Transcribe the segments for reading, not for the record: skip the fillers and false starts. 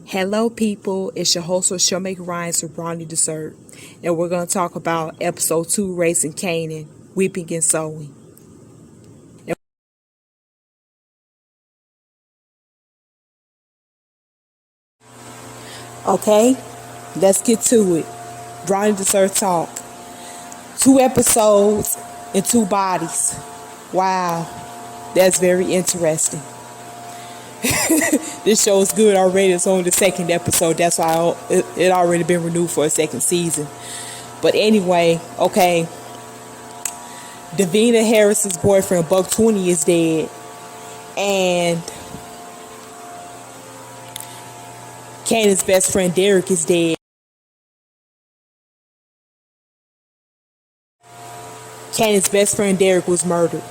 Hello, people. It's your host of Showmaker Ryan's with Brownie Dessert, and we're going to talk about episode 2, Rasing Kanan, Weeping and Sowing. Okay, let's get to it. Brownie Dessert Talk. 2 episodes and 2 bodies. Wow, that's very interesting. This show is good already. It's only the second episode. That's why it already been renewed for a second season. But anyway, okay. Davina Harris's boyfriend, Buck 20, is dead. And Kanan's best friend, Derek, is dead. Kanan's best friend, Derek, was murdered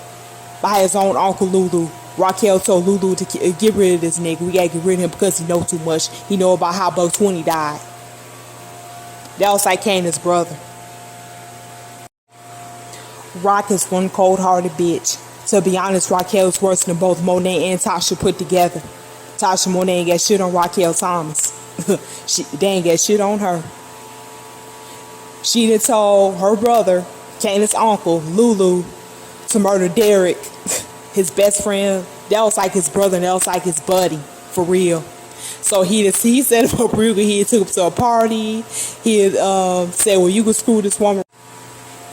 by his own uncle, Lulu. Raquel told Lulu to get rid of this nigga. We gotta get rid of him because he know too much. He know about how Buck 20 died. That was like Kanan's brother. Rock is one cold-hearted bitch. To be honest, Raquel is worse than both Monet and Tasha put together. Tasha Monet ain't got shit on Raquel Thomas. They ain't got shit on her. She done told her brother, Kanan's uncle, Lulu, to murder Derek, his best friend. That was like his brother and that was like his buddy, for real. So he set him up real good. He took him to a party. He had, said, well, you can screw this woman.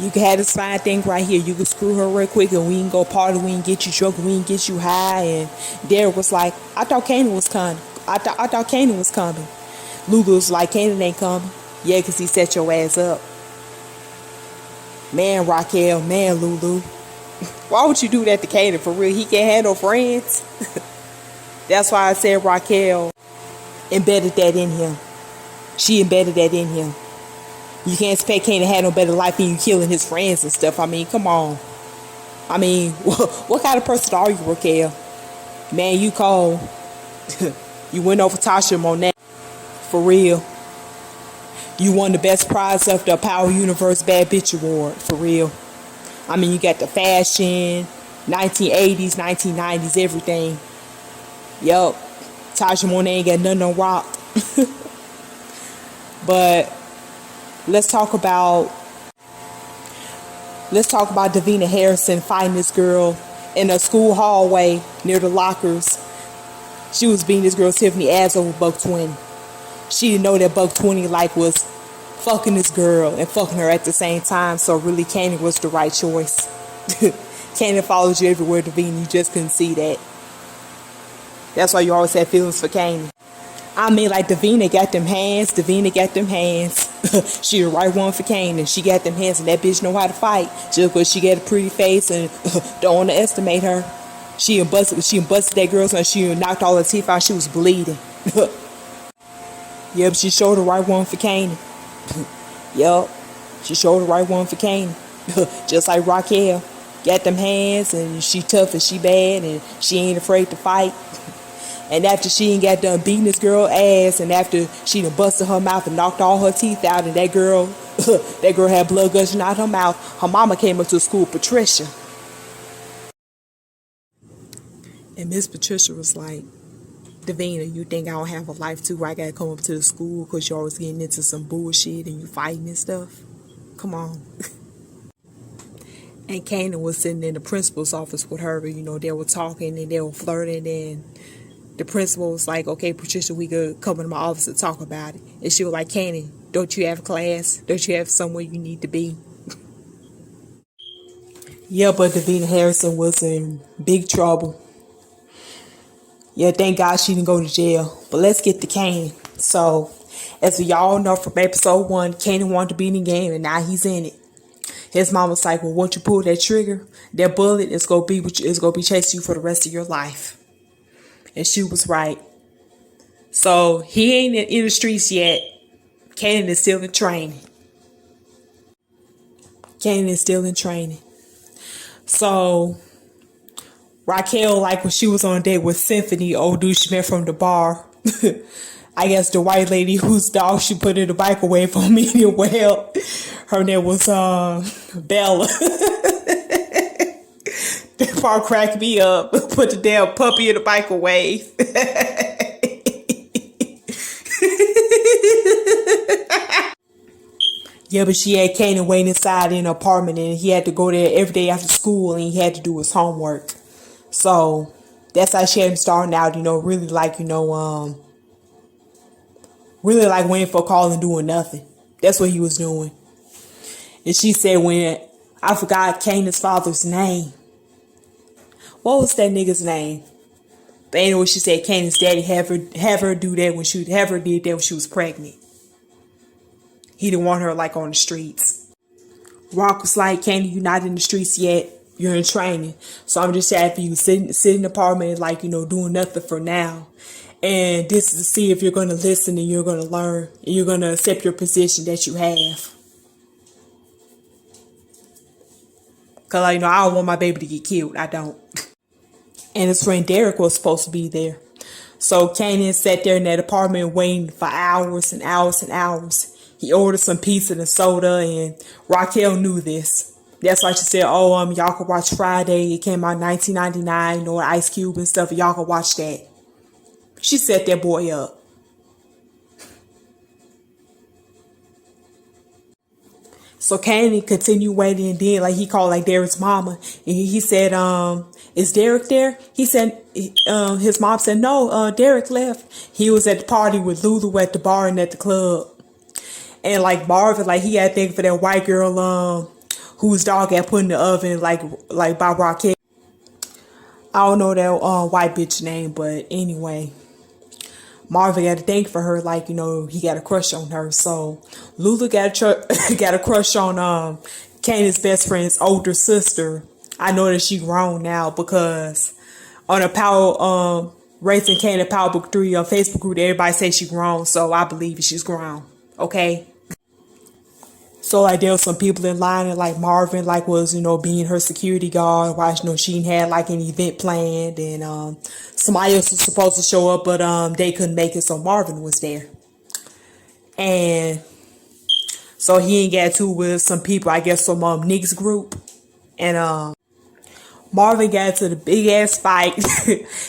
You can have this fine thing right here. You can screw her real quick and we can go party. We can get you drunk. We can get you high. And Derek was like, I thought Kanan was coming. I thought Kanan was coming. Lulu was like, Kanan ain't coming. Yeah, because he set your ass up. Man, Raquel. Man, Lulu. Why would you do that to Kanan for real? He can't have no friends. That's why I said Raquel embedded that in him. She embedded that in him. You can't expect Kanan to have no better life than you killing his friends and stuff. I mean, come on. I mean, what kind of person are you, Raquel? Man, you cold. You went over Tasha Monet. For real. You won the best prize of the Power Universe Bad Bitch Award. For real. I mean, you got the fashion, 1980s, 1990s, everything. Yup. Tasha Monet ain't got nothing on rock. But let's talk about Davina Harrison fighting this girl in a school hallway near the lockers. She was beating this girl Tiffany ass over Buck 20. She didn't know that Buck 20 was fucking this girl and fucking her at the same time. So really, Kanan was the right choice. Kanan follows you everywhere, Davina. You just couldn't see that. That's why you always had feelings for Kanan. I mean, like, Davina got them hands. She the right one for Kanan. She got them hands, and that bitch know how to fight. Just because she got a pretty face and don't underestimate her. She busted that girl, so she knocked all her teeth out. She was bleeding. Yep, she showed the right one for Kanan. Yup, she showed the right one for Kanan. Just like Raquel. Got them hands, and she tough and she bad, and she ain't afraid to fight. And after she ain't got done beating this girl ass, and after she done busted her mouth and knocked all her teeth out, and that girl had blood gushing out her mouth, her mama came up to school, Patricia. And Miss Patricia was like, Davina, you think I don't have a life too? I gotta come up to the school because you're always getting into some bullshit and you fighting and stuff? Come on. And Kanan was sitting in the principal's office with her. You know, they were talking and they were flirting, and the principal was like, okay, Patricia, we could come into my office and talk about it. And she was like, Kanan, don't you have class? Don't you have somewhere you need to be? Yeah, but Davina Harrison was in big trouble. Yeah, thank God she didn't go to jail. But let's get to Kanan. So, as we all know from episode 1, Kanan wanted to be in the game, and now he's in it. His mom was like, well, once you pull that trigger, that bullet is going to be chasing you for the rest of your life. And she was right. So he ain't in the streets yet. Kanan is still in training. So Raquel, like when she was on a date with Symphony, old dude she met from the bar. I guess the white lady whose dog she put in the microwave for medium well. Her name was Bella. That part cracked me up. Put the damn puppy in the microwave. Yeah, but she had Kanan waiting inside in an apartment, and he had to go there every day after school, and he had to do his homework. So that's how she had him starting out, really like, really like waiting for a call and doing nothing. That's what he was doing. And she said when, I forgot Kanan's father's name. What was that nigga's name? But anyway, she said Kanan's daddy have her do that when she have her did that when she was pregnant. He didn't want her like on the streets. Rock was like, Kanan, you're not in the streets yet. You're in training. So I'm just happy you sit in the apartment like, doing nothing for now. And this is to see if you're going to listen and you're going to learn. And you're going to accept your position that you have. Because, I don't want my baby to get killed. I don't. And his friend Derek was supposed to be there. So Kanan sat there in that apartment waiting for hours and hours and hours. He ordered some pizza and soda, and Raquel knew this. That's why she said, y'all can watch Friday. It came out in 1999, Ice Cube and stuff. Y'all can watch that. She set that boy up. So Kanan continued waiting, and then he called Derek's mama, and he said, is Derek there? He said, his mom said, no, Derek left. He was at the party with Lulu at the bar and at the club. And Marvin, he had thing for that white girl, whose dog had put in the oven, like by Raquel. I don't know that white bitch name, but anyway. Marvin got a thing for her, he got a crush on her. So Lulu got a crush on Kanan's best friend's older sister. I know that she grown now because on a Power Rasing Kanan Power Book 3 Facebook group, everybody say she grown, so I believe she's grown. Okay. So there was some people in line, and Marvin was being her security guard while she had an event planned, and somebody else was supposed to show up, but they couldn't make it, so Marvin was there. And so he ain't got to with some people, I guess from Nick's group, and Marvin got into the big ass fight.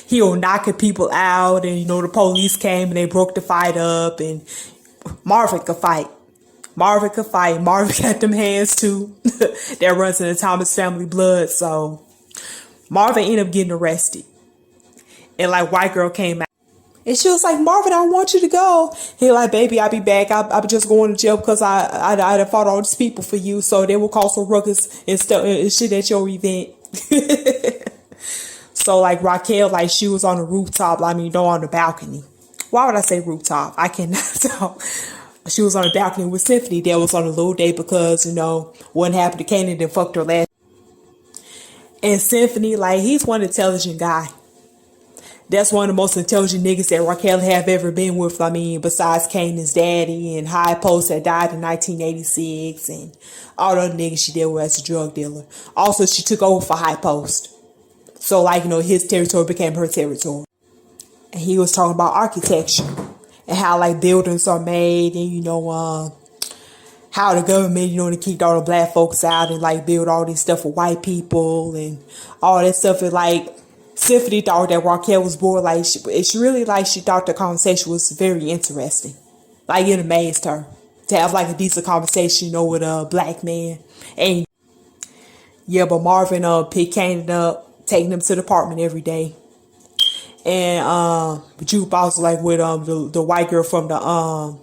He was knocking people out, and the police came and they broke the fight up, and Marvin could fight. Marvin got them hands too. That runs in the Thomas family blood. So Marvin ended up getting arrested. And white girl came out. And she was like, Marvin, I want you to go. He baby, I'll be back. I'm just going to jail because I fought all these people for you. So they will cause some ruckus and stuff and shit at your event. So Raquel, she was on the rooftop. On the balcony. Why would I say rooftop? I cannot tell. She was on the balcony with Symphony. That was on a little date because, what happened to Kanan and fucked her last. And Symphony, he's one intelligent guy. That's one of the most intelligent niggas that Raquel have ever been with. Besides Kanan's daddy and High Post that died in 1986 and all the other niggas she dealt with as a drug dealer. Also, she took over for High Post. So, his territory became her territory. And he was talking about architecture. And how buildings are made, and how the government to keep all the black folks out and build all this stuff for white people and all that stuff. And Symphony thought that Raquel was bored. She really she thought the conversation was very interesting. It amazed her to have a decent conversation with a black man. And yeah, but Marvin picked Kanan up, taking him to the apartment every day. And Jukebox with the white girl from the all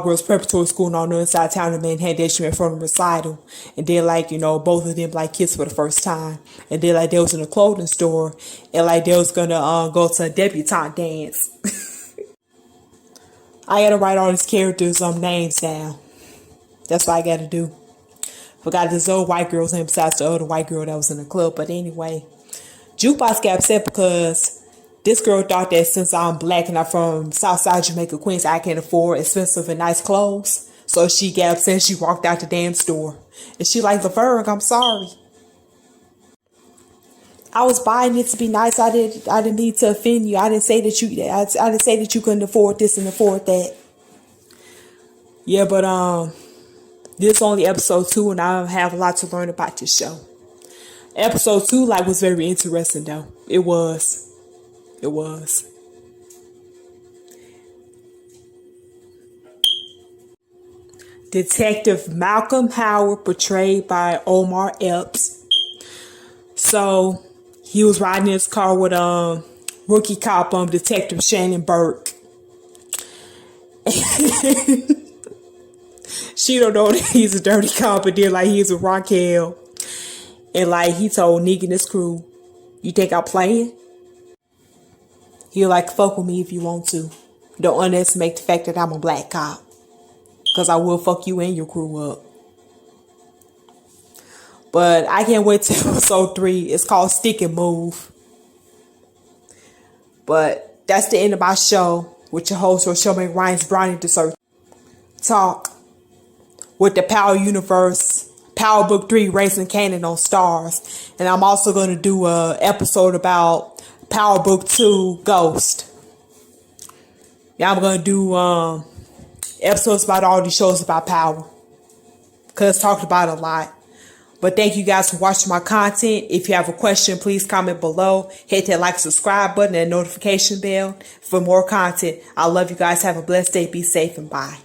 girls preparatory school on the other side of town in Manhattan. She went from the recital, and then both of them kissed for the first time, and then they was in a clothing store, and they was gonna go to a debutante dance. I gotta write all these characters names down. That's what I gotta do. Forgot this old white girl's name besides the other white girl that was in the club, but anyway. Jukebox got upset because this girl thought that since I'm black and I'm from Southside Jamaica, Queens, I can't afford expensive and nice clothes. So she got upset and she walked out the damn store. And she Laverne, I'm sorry. I was buying it to be nice. I didn't need to offend you. I didn't say that you couldn't afford this and afford that. Yeah, but this is only episode 2 and I have a lot to learn about this show. Episode 2 was very interesting though. It was. Detective Malcolm Howard, portrayed by Omar Epps. So he was riding in his car with rookie cop Detective Shannon Burke. She don't know that he's a dirty cop, but then like he's a Raquel. And like he told Negan and his crew, "You think I'm playing? You like fuck with me if you want to. Don't underestimate the fact that I'm a black cop. Because I will fuck you and your crew up." But I can't wait till episode 3. It's called Stick and Move. But that's the end of my show with your host, Rochelle Ryan's Brownie Dessert Talk with the Power Universe, Power Book 3, Rasing Kanan on Stars. And I'm also going to do a episode about Power Book 2, Ghost. Yeah, I'm going to do episodes about all these shows about power, because talked about it a lot. But thank you guys for watching my content. If you have a question, please comment below. Hit that like, subscribe button and notification bell for more content. I love you guys. Have a blessed day. Be safe and bye.